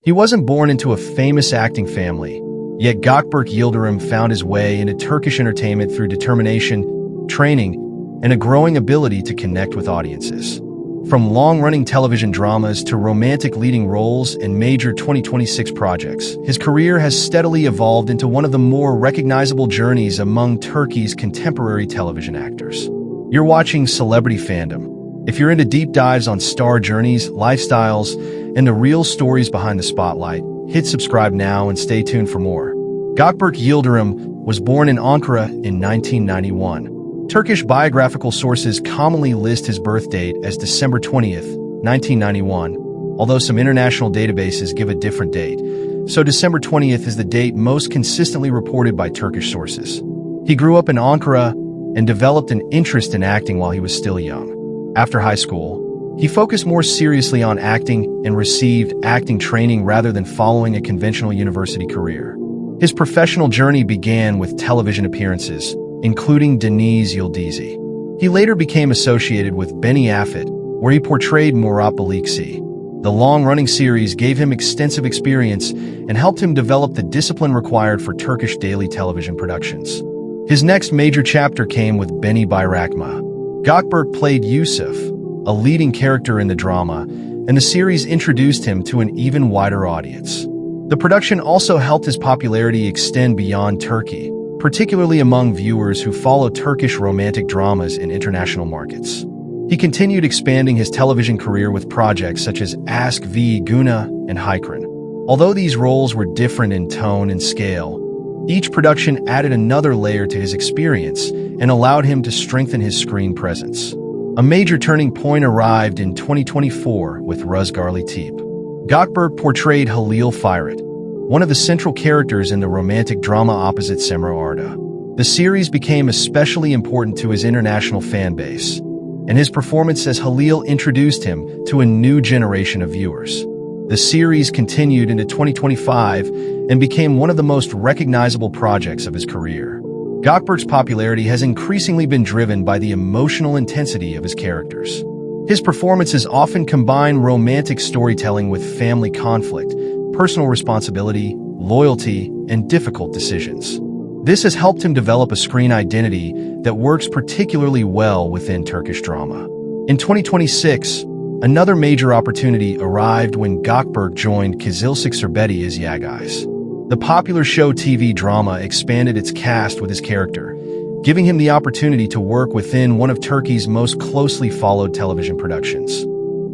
He wasn't born into a famous acting family, yet Gökberk Yıldırım found his way into Turkish entertainment through determination, training, and a growing ability to connect with audiences. From long-running television dramas to romantic leading roles in major 2026 projects, his career has steadily evolved into one of the more recognizable journeys among Turkey's contemporary television actors. You're watching Celebrity Fandom. If you're into deep dives on star journeys, lifestyles, and the real stories behind the spotlight, hit subscribe now and stay tuned for more. Gökberk Yıldırım was born in Ankara in 1991. Turkish biographical sources commonly list his birth date as December 20th, 1991, although some international databases give a different date, so December 20th is the date most consistently reported by Turkish sources. He grew up in Ankara and developed an interest in acting while he was still young. After high school, he focused more seriously on acting and received acting training rather than following a conventional university career. His professional journey began with television appearances, including Deniz Yıldızı. He later became associated with Beni Afet, where he portrayed Murat Baliksi. The long-running series gave him extensive experience and helped him develop the discipline required for Turkish daily television productions. His next major chapter came with Beni Bayrakma. Gökberk played Yusuf, a leading character in the drama, and the series introduced him to an even wider audience. The production also helped his popularity extend beyond Turkey, particularly among viewers who follow Turkish romantic dramas in international markets. He continued expanding his television career with projects such as Ask V. Guna and Hykran. Although these roles were different in tone and scale, each production added another layer to his experience and allowed him to strengthen his screen presence. A major turning point arrived in 2024 with Rüzgarlı Tepe. Gökberk portrayed Halil Firat, one of the central characters in the romantic drama opposite Semra Arda. The series became especially important to his international fan base, and his performance as Halil introduced him to a new generation of viewers. The series continued into 2025 and became one of the most recognizable projects of his career. Gökberk's popularity has increasingly been driven by the emotional intensity of his characters. His performances often combine romantic storytelling with family conflict, personal responsibility, loyalty, and difficult decisions. This has helped him develop a screen identity that works particularly well within Turkish drama. In 2026, another major opportunity arrived when Gökberk joined Kızılcık Şerbeti as Yagis. The popular show TV drama expanded its cast with his character, giving him the opportunity to work within one of Turkey's most closely followed television productions.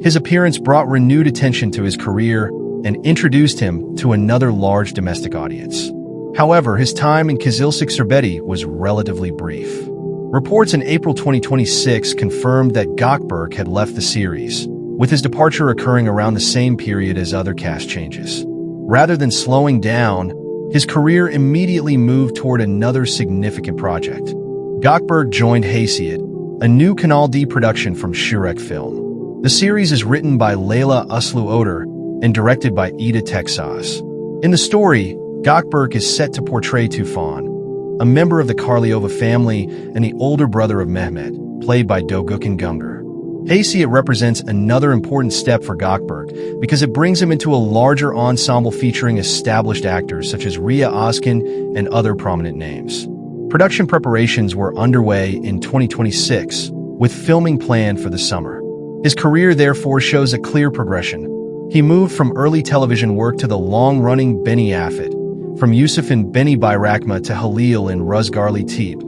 His appearance brought renewed attention to his career and introduced him to another large domestic audience. However, his time in Kızılcık Şerbeti was relatively brief. Reports in April 2026 confirmed that Gökberk had left the series, with his departure occurring around the same period as other cast changes. Rather than slowing down, his career immediately moved toward another significant project. Gökberk joined Haysiat, a new Kanal D production from Shurek Film. The series is written by Leyla Uslu Oder and directed by Eda Texas. In the story, Gökberk is set to portray Tufan, a member of the Karliova family and the older brother of Mehmet, played by Doğukan Güngör. Haysiat represents another important step for Gökberk because it brings him into a larger ensemble featuring established actors such as Rüya Özkan and other prominent names. Production preparations were underway in 2026, with filming planned for the summer. His career therefore shows a clear progression. He moved from early television work to the long-running Beni Afet, from Yusuf in Beni Bayrakma to Halil in Rüzgarlı Tepe,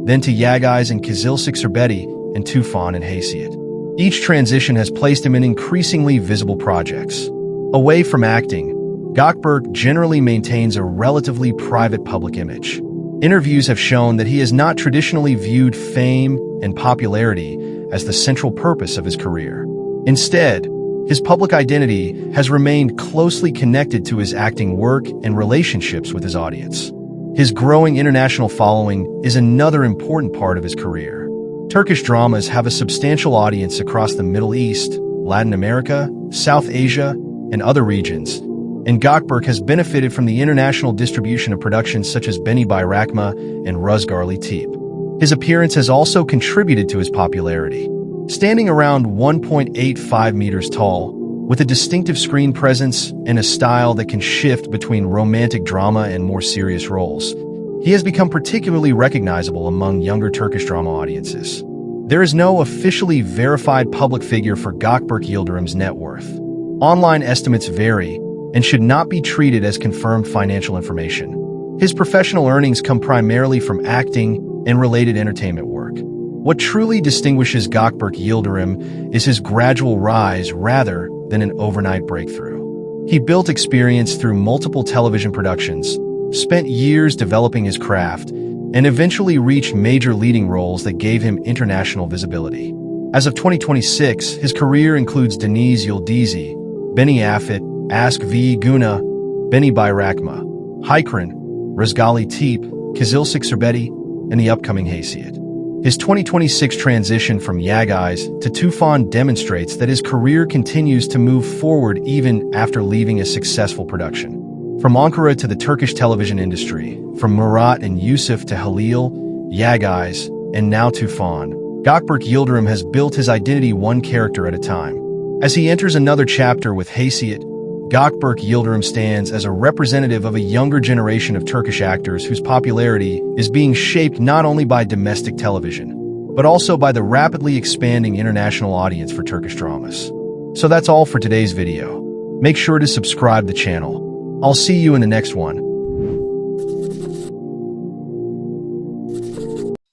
then to Yagis in Kızılcık Şerbeti and Tufan in Haysiat. Each transition has placed him in increasingly visible projects. Away from acting, Gökberk generally maintains a relatively private public image. Interviews have shown that he has not traditionally viewed fame and popularity as the central purpose of his career. Instead, his public identity has remained closely connected to his acting work and relationships with his audience. His growing international following is another important part of his career. Turkish dramas have a substantial audience across the Middle East, Latin America, South Asia, and other regions, and Gökberk has benefited from the international distribution of productions such as Beni Bayrakma and Rüzgarlı Tepe. His appearance has also contributed to his popularity. Standing around 1.85 meters tall, With a distinctive screen presence and a style that can shift between romantic drama and more serious roles, he has become particularly recognizable among younger Turkish drama audiences. There is no officially verified public figure for Gökberk Yıldırım's net worth. Online estimates vary and should not be treated as confirmed financial information. His professional earnings come primarily from acting and related entertainment work. What truly distinguishes Gökberk Yıldırım is his gradual rise rather than an overnight breakthrough. He built experience through multiple television productions, spent years developing his craft, and eventually reached major leading roles that gave him international visibility. As of 2026, his career includes Deniz Yıldızı, Beni Afet, Ask V. Guna, Beni Bayrakma, Haykran, Rüzgarlı Tepe, Kızılcık Şerbeti, and the upcoming Hasiyet. His 2026 transition from Yagais to Tufan demonstrates that his career continues to move forward even after leaving a successful production. From Ankara to the Turkish television industry, from Murat and Yusuf to Halil, Yagais, and now Tufan, Gökberk Yıldırım has built his identity one character at a time. As he enters another chapter with Hasiyet, Gökberk Yıldırım stands as a representative of a younger generation of Turkish actors whose popularity is being shaped not only by domestic television, but also by the rapidly expanding international audience for Turkish dramas. So that's all for today's video. Make sure to subscribe the channel. I'll see you in the next one.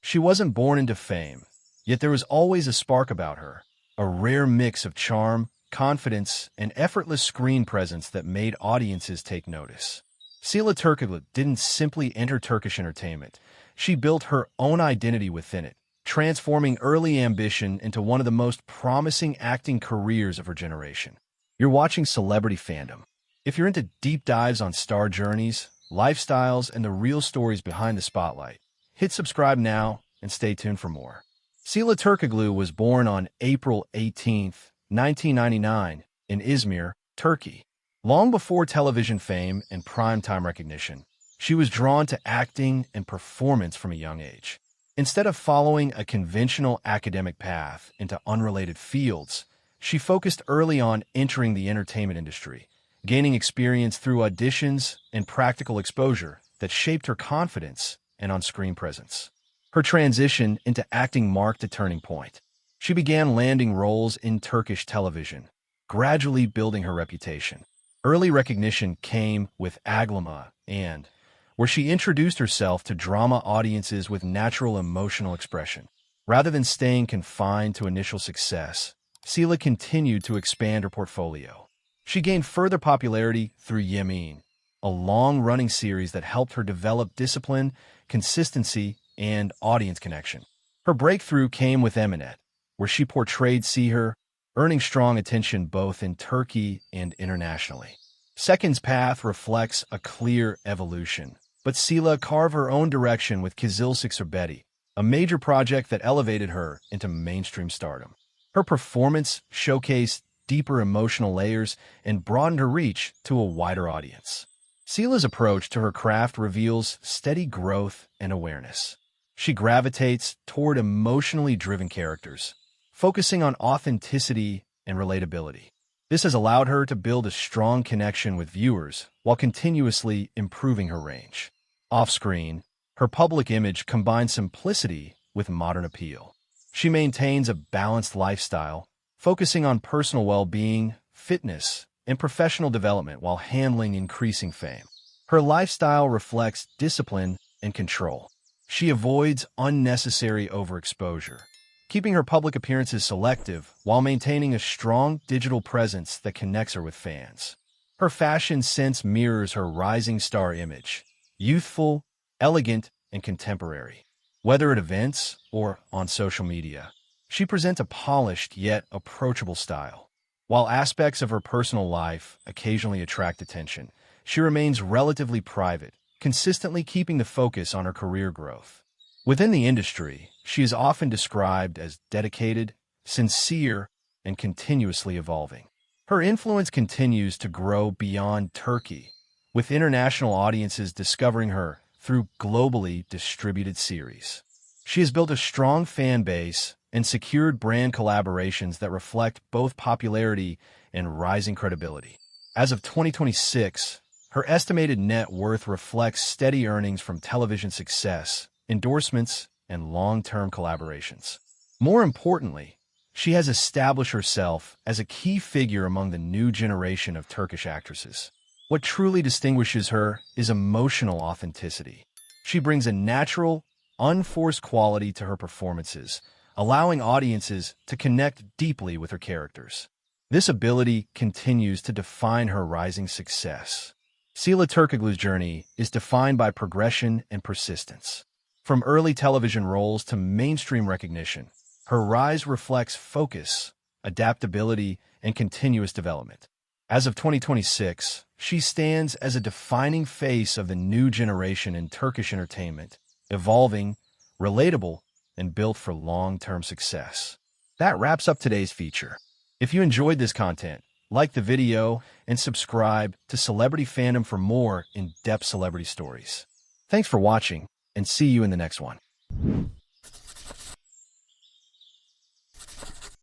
She wasn't born into fame, yet there was always a spark about her, a rare mix of charm, confidence, and effortless screen presence that made audiences take notice. Sıla Türkoğlu didn't simply enter Turkish entertainment. She built her own identity within it, transforming early ambition into one of the most promising acting careers of her generation. You're watching Celebrity Fandom. If you're into deep dives on star journeys, lifestyles, and the real stories behind the spotlight, hit subscribe now and stay tuned for more. Sıla Türkoğlu was born on April 18th, 1999, in Izmir, Turkey. Long before television fame and primetime recognition, she was drawn to acting and performance from a young age. Instead of following a conventional academic path into unrelated fields, she focused early on entering the entertainment industry, gaining experience through auditions and practical exposure that shaped her confidence and on-screen presence. Her transition into acting marked a turning point. She began landing roles in Turkish television, gradually building her reputation. Early recognition came with Aglama and, where she introduced herself to drama audiences with natural emotional expression. Rather than staying confined to initial success, Sıla continued to expand her portfolio. She gained further popularity through Yemin, a long-running series that helped her develop discipline, consistency, and audience connection. Her breakthrough came with Emanet, where she portrayed Seher, earning strong attention both in Turkey and internationally. Second's path reflects a clear evolution, but Sıla carved her own direction with Kızılcık Şerbeti, a major project that elevated her into mainstream stardom. Her performance showcased deeper emotional layers and broadened her reach to a wider audience. Sıla's approach to her craft reveals steady growth and awareness. She gravitates toward emotionally driven characters, focusing on authenticity and relatability. This has allowed her to build a strong connection with viewers while continuously improving her range. Off-screen, her public image combines simplicity with modern appeal. She maintains a balanced lifestyle, focusing on personal well-being, fitness, and professional development while handling increasing fame. Her lifestyle reflects discipline and control. She avoids unnecessary overexposure, keeping her public appearances selective while maintaining a strong digital presence that connects her with fans. Her fashion sense mirrors her rising star image, youthful, elegant, and contemporary. Whether at events or on social media, she presents a polished yet approachable style. While aspects of her personal life occasionally attract attention, she remains relatively private, consistently keeping the focus on her career growth. Within the industry, she is often described as dedicated, sincere, and continuously evolving. Her influence continues to grow beyond Turkey, with international audiences discovering her through globally distributed series. She has built a strong fan base and secured brand collaborations that reflect both popularity and rising credibility. As of 2026, her estimated net worth reflects steady earnings from television success, endorsements, and long-term collaborations. More importantly, she has established herself as a key figure among the new generation of Turkish actresses. What truly distinguishes her is emotional authenticity. She brings a natural, unforced quality to her performances, allowing audiences to connect deeply with her characters. This ability continues to define her rising success. Sıla Türkoğlu's journey is defined by progression and persistence. From early television roles to mainstream recognition, her rise reflects focus, adaptability, and continuous development. As of 2026, she stands as a defining face of the new generation in Turkish entertainment, evolving, relatable, and built for long-term success. That wraps up today's feature. If you enjoyed this content, like the video and subscribe to Celebrity Fandom for more in-depth celebrity stories. Thanks for watching, and see you in the next one.